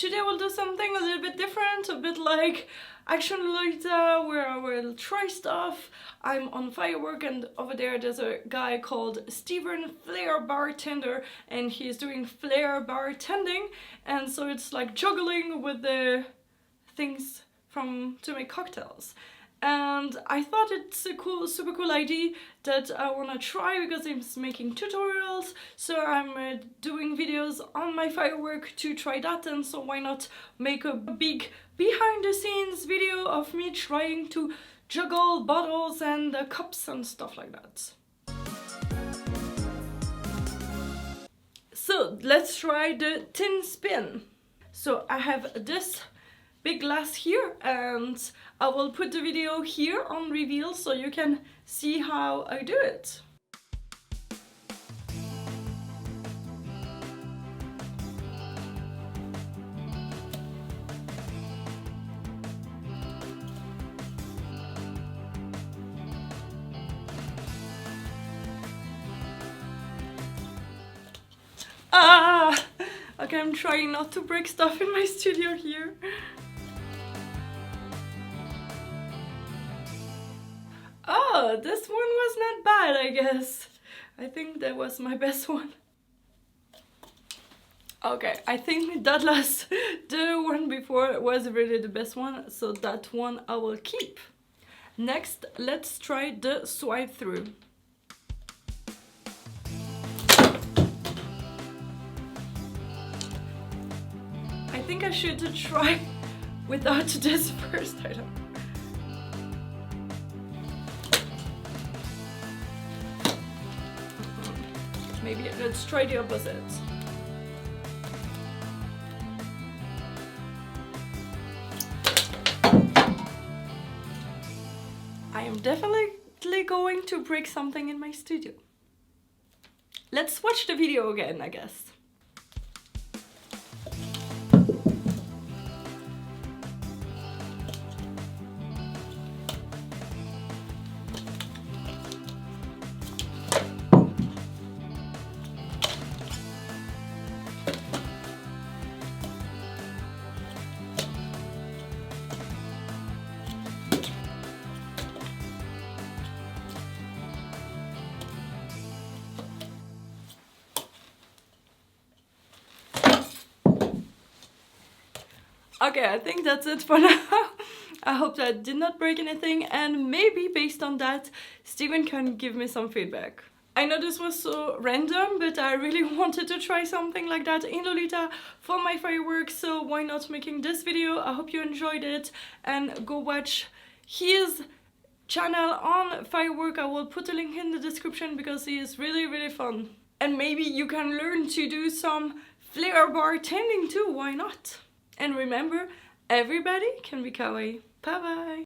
today we'll do something a little bit different, a bit like Action Lolita, where I will try stuff. I'm on firework, and over there there's a guy called Flair Bartender, and he's doing Flair Bartending, and so it's like juggling with the things to make cocktails. And I thought it's a super cool idea that I wanna try because he's making tutorials, so I'm doing videos on my firework to try that, and so why not make a big behind the scenes video of me trying to juggle bottles and cups and stuff like that. So let's try the tin spin. So I have this big glass here, and I will put the video here on reveal so you can see how I do it. Okay, I'm trying not to break stuff in my studio here. Oh, this one was not bad, I guess. I think that was my best one. Okay, I think that the one before was really the best one, so that one I will keep. Next, let's try the swipe through. I think I should try without this first, I don't know. Maybe let's try the opposite. I am definitely going to break something in my studio. Let's watch the video again, I guess. Okay, I think that's it for now. I hope that I did not break anything, and maybe based on that, Steven can give me some feedback. I know this was so random, but I really wanted to try something like that in Lolita for my fireworks, so why not making this video? I hope you enjoyed it, and go watch his channel on firework. I will put a link in the description because he is really fun. And maybe you can learn to do some Flair bartending too, why not? And remember, everybody can be kawaii. Bye bye!